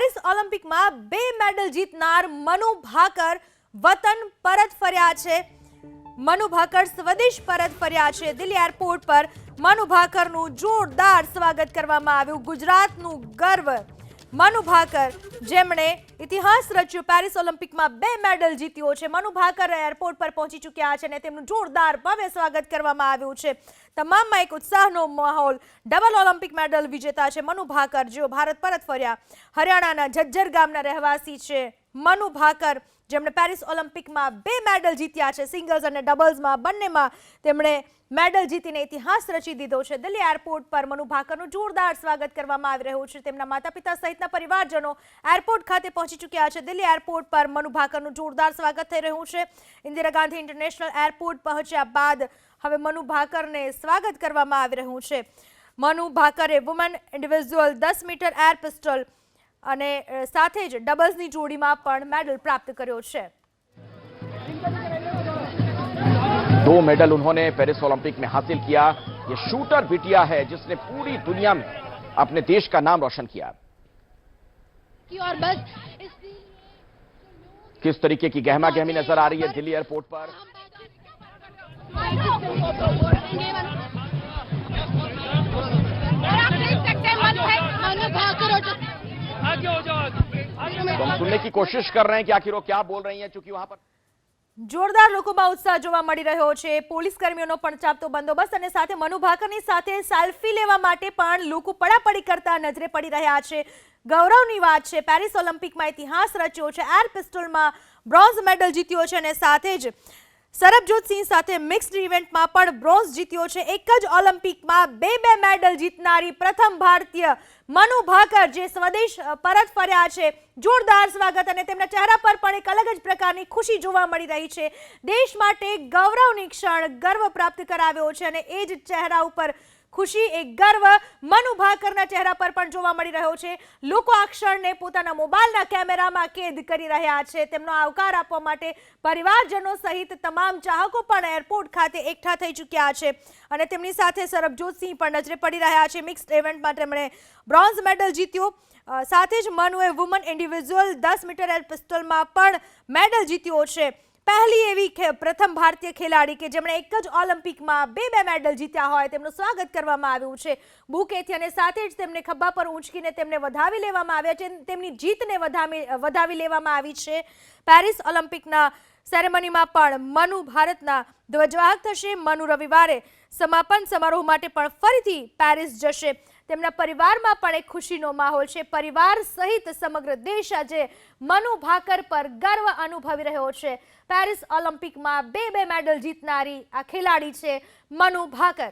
Paris ઓલિમ્પિકમાં 2 medal જીતનાર મનુ ભાકર વતન પરત ફર્યા છે। મનુ ભાકર સ્વદેશ પરત ફર્યા છે। દિલ્હી એરપોર્ટ પર મનુ ભાકરનું જોરદાર સ્વાગત કરવામાં આવ્યું। ગુજરાતનું ગર્વ મનુ ભાકર, જેમણે ઇતિહાસ રચ્યો, પેરિસ ઓલિમ્પિકમાં 2 મેડલ જીત્યો છે। મનુ ભાકર એરપોર્ટ પર પહોંચી ચૂક્યા છે અને તેમનું જોરદાર ભવ્ય સ્વાગત કરવામાં આવ્યું છે। તમામમાં એક ઉત્સાહનો માહોલ। ડબલ ઓલિમ્પિક મેડલ વિજેતા છે મનુ ભાકર, જેઓ ભારત પરત ફર્યા। હરિયાણાના ઝજ્જર ગામના રહેવાસી છે મનુ ભાકર, જેમણે પેરિસ ઓલિમ્પિકમાં 2 મેડલ જીત્યા છે। સિંગલ્સ અને ડબલ્સમાં બંનેમાં તેમણે મેડલ જીતીને ઇતિહાસ રચી દીધો છે। દિલ્હી એરપોર્ટ પર મનુ ભાકરનું જોરદાર સ્વાગત કરવામાં આવી રહ્યું છે। તેમના માતા પિતા સહિતના પરિવારજનો એરપોર્ટ ખાતે પહોંચી ચૂક્યા છે। દિલ્હી એરપોર્ટ પર મનુ ભાકરનું જોરદાર સ્વાગત થઈ રહ્યું છે। ઇન્દિરા ગાંધી ઇન્ટરનેશનલ એરપોર્ટ પહોંચ્યા બાદ હવે મનુ ભાકરને સ્વાગત કરવામાં આવી રહ્યું છે। મનુ ભાકરે woman individual 10 metre air pistol અને સાથે જ ડબલ્સની જોડીમાં પણ મેડલ પ્રાપ્ત કર્યો છે। 2 मेडल उन्होंने पेरिस ओलंपिक में हासिल किया। ये शूटर बिटिया है जिसने पूरी दुनिया में अपने देश का नाम रोशन किया। और बस किस तरीके की गहमा गहमी नजर आ रही है दिल्ली एयरपोर्ट पर। तो हम सुनने की कोशिश कर रहे हैं कि आखिर वो क्या बोल रही हैं, चूंकि वहां पर જોરદાર લોકોમાં ઉત્સાહ જોવા મળી રહ્યો છે। પોલીસ કર્મીઓનો પણ ચાપતો બંદોબસ્ત અને સાથે મનુ ભાકરની સાથે સેલ્ફી લેવા માટે પણ લોકો પડાપડી કરતા નજરે પડી રહ્યા છે। ગૌરવની વાત છે, પેરિસ ઓલિમ્પિકમાં ઇતિહાસ રચ્યો છે। એર પિસ્ટલમાં બ્રોન્ઝ મેડલ જીત્યો છે અને સાથે જ સરબજોત સિંહ સાથે મિક્સ્ડ ઇવેન્ટમાં પણ બ્રોન્ઝ જીત્યો છે। એક જ ઓલિમ્પિકમાં 2 મેડલ જીતનારી પ્રથમ ભારતીય મનુ ભાકર, જે સ્વદેશ પરત ફર્યા છે। જોરદાર સ્વાગત અને તેમના ચહેરા પર પણ એક અલગ જ પ્રકારની ખુશી જોવા મળી રહી છે। દેશ માટે ગૌરવની ક્ષણ, ગર્વ પ્રાપ્ત કરાવ્યો છે અને એ જ ચહેરા ઉપર ખુશી, એક ગર્વ મનુ ભાકરના ચહેરા પર પણ જોવા મળી રહ્યો છે। લોકો આ ક્ષણને પોતાના મોબાઈલના કેમેરામાં કેદ કરી રહ્યા છે। તેમનો આવકાર આપવા માટે પરિવારજનો સહિત તમામ ચાહકો પણ એરપોર્ટ ખાતે એકઠા થઈ ચૂક્યા છે અને તેમની સાથે સરબજોત સિંહ પણ નજરે પડી રહ્યા છે। મિક્સ્ડ ઇવેન્ટમાં તેમણે બ્રોન્ઝ મેડલ જીત્યો। સાથે જ મનુએ વુમન ઇન્ડિવિજ્યુઅલ 10 મીટર એર પિસ્ટલમાં પણ મેડલ જીત્યો છે। પહેલી એવી પ્રથમ ભારતીય ખેલાડી કે જેમણે એક જ ઓલિમ્પિકમાં 2 મેડલ જીત્યા હોય, તેમનું સ્વાગત કરવામાં આવ્યું છે બુકેથી અને સાથે જ તેમને ખભા પર ઊંચકીને તેમને વધાવી લેવામાં આવ્યા છે। તેમની જીતને વધાવી લેવામાં આવી છે। પેરિસ ઓલિમ્પિકના સેરેમનીમાં પણ મનુ ભારતના ધ્વજવાહક થશે। મનુ રવિવારે સમાપન સમારોહ માટે પણ ફરીથી પેરિસ જશે। તેમના પરિવારમાં પણ એક ખુશીનો માહોલ છે। પરિવાર સહિત સમગ્ર દેશ આજે મનુ ભાકર પર ગર્વ અનુભવી રહ્યો છે। પેરિસ ઓલિમ્પિકમાં 2 મેડલ જીતનારી આ ખેલાડી છે મનુ ભાકર।